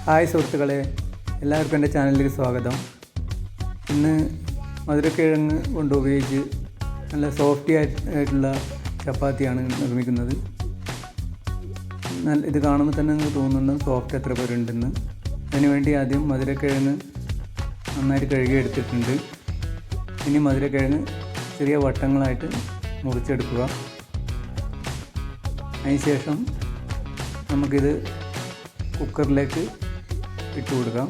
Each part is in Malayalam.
ഹായ് സുഹൃത്തുക്കളെ, എല്ലാവർക്കും എൻ്റെ ചാനലിലേക്ക് സ്വാഗതം. ഇന്ന് മധുരക്കിഴങ്ങ് കൊണ്ട് ഉപയോഗിച്ച് നല്ല സോഫ്റ്റി ആയിട്ടുള്ള ചപ്പാത്തിയാണ് നിർമ്മിക്കുന്നത്. ഇത് കാണുമ്പോൾ തന്നെ നിങ്ങൾക്ക് തോന്നുന്നുണ്ട് സോഫ്റ്റ് എത്ര പേരുണ്ടെന്ന്. അതിനുവേണ്ടി ആദ്യം മധുരക്കിഴങ്ങ് നന്നായിട്ട് കഴുകി എടുത്തിട്ടുണ്ട്. ഇനി മധുരക്കിഴങ്ങ് ചെറിയ വട്ടങ്ങളായിട്ട് മുറിച്ചെടുക്കുക. അതിനുശേഷം നമുക്കിത് കുക്കറിലേക്ക് ഇട്ട് കൊടുക്കാം.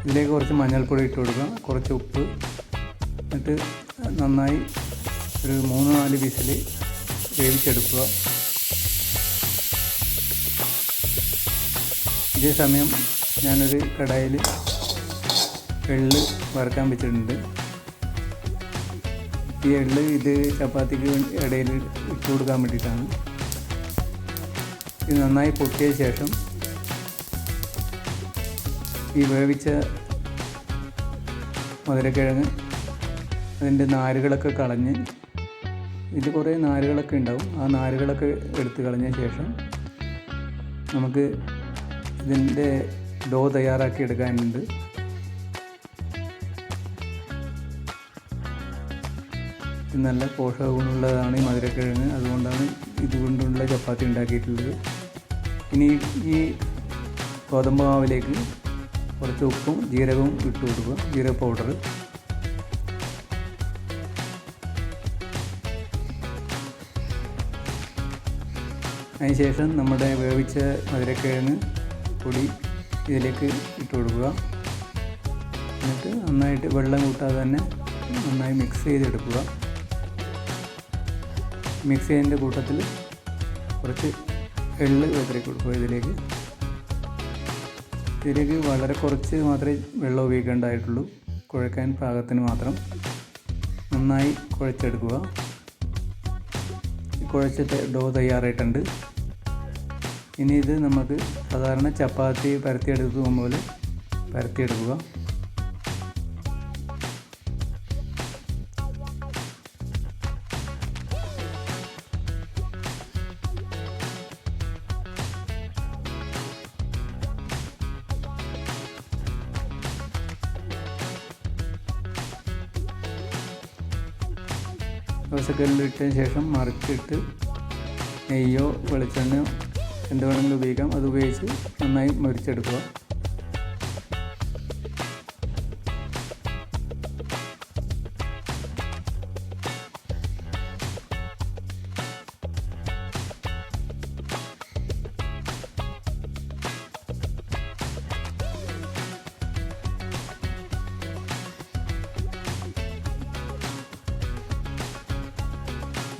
ഇതിലേക്ക് കുറച്ച് മഞ്ഞൾപ്പൊടി ഇട്ട് കൊടുക്കാം, കുറച്ച് ഉപ്പ്, എന്നിട്ട് നന്നായി ഒരു 3-4 വിസിൽ വേവിച്ചെടുക്കുക. ഇതേ സമയം ഞാനൊരു കടായിൽ എള്ള് വറുക്കാൻ വെച്ചിട്ടുണ്ട്. ഈ എള്ള് ഇത് ചപ്പാത്തിക്ക് ഇടയിൽ ഇട്ട് കൊടുക്കാൻ വേണ്ടിയിട്ടാണ്. ഇത് നന്നായി പൊട്ടിയ ശേഷം ഈ വേവിച്ച മധുരക്കിഴങ്ങ് അതിൻ്റെ നാരുകളൊക്കെ കളഞ്ഞ്, ഇത് കുറേ നാരുകളൊക്കെ ഉണ്ടാവും, ആ നാരുകളൊക്കെ എടുത്ത് കളഞ്ഞ ശേഷം നമുക്ക് ഇതിൻ്റെ ഡോ തയ്യാറാക്കി എടുക്കാനുണ്ട്. നല്ല പോഷക ഗുണമുള്ളതാണ് ഈ മധുരക്കിഴങ്ങ്, അതുകൊണ്ടാണ് ഇതുകൊണ്ടുള്ള ചപ്പാത്തി ഉണ്ടാക്കിയിട്ടുള്ളത്. ഇനി ഈ ഗോതമ്പ് മാവിലേക്ക് കുറച്ച് ഉപ്പും ജീരകവും ഇട്ട് കൊടുക്കുക, ജീരക പൗഡർ. അതിനുശേഷം നമ്മുടെ വേവിച്ച മധുരക്കിഴങ്ങ് പൊടി ഇതിലേക്ക് ഇട്ട് കൊടുക്കുക. എന്നിട്ട് നന്നായിട്ട് വെള്ളം കൂട്ടാതെ തന്നെ നന്നായി മിക്സ് ചെയ്തെടുക്കുക. മിക്സ് ചെയ്യുന്നതിൻ്റെ കൂട്ടത്തിൽ കുറച്ച് എള്ള് വിതറി കൊടുക്കുക. ഇതിലേക്ക് വളരെ കുറച്ച് മാത്രമേ വെള്ളം ഉപയോഗിക്കേണ്ടതായിട്ടുള്ളൂ, കുഴക്കാൻ പാകത്തിന് മാത്രം. നന്നായി കുഴച്ചെടുക്കുക. കുഴച്ച് ഡോ തയ്യാറായിട്ടുണ്ട്. ഇനി ഇത് നമുക്ക് സാധാരണ ചപ്പാത്തി പരത്തിയെടുക്കുന്ന പോലെ പരത്തിയെടുക്കുക. ദോശക്കല്ലിട്ടതിന് ശേഷം മറിച്ചിട്ട് നെയ്യോ വെളിച്ചെണ്ണയോ എന്ത് വേണമെങ്കിലും ഉപയോഗിക്കാം, അത് ഉപയോഗിച്ച് നന്നായി മൊരിച്ചെടുക്കുക.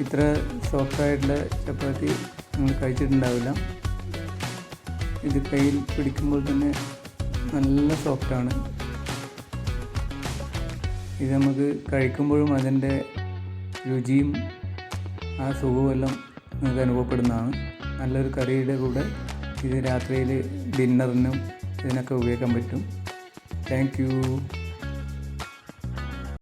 ഇത്ര സോഫ്റ്റായിട്ടുള്ള ചപ്പാത്തി നിങ്ങൾ കഴിച്ചിട്ടുണ്ടാവില്ല. ഇത് കയ്യിൽ പിടിക്കുമ്പോൾ തന്നെ നല്ല സോഫ്റ്റാണ്. ഇത് നമുക്ക് കഴിക്കുമ്പോഴും അതിൻ്റെ രുചിയും ആ സുഖവും എല്ലാം നിങ്ങൾക്ക് അനുഭവപ്പെടുന്നതാണ്. നല്ലൊരു കറിയുടെ കൂടെ ഇത് രാത്രിയിൽ ഡിന്നറിനും ഇതിനൊക്കെ ഉപയോഗിക്കാൻ പറ്റും. Thank you.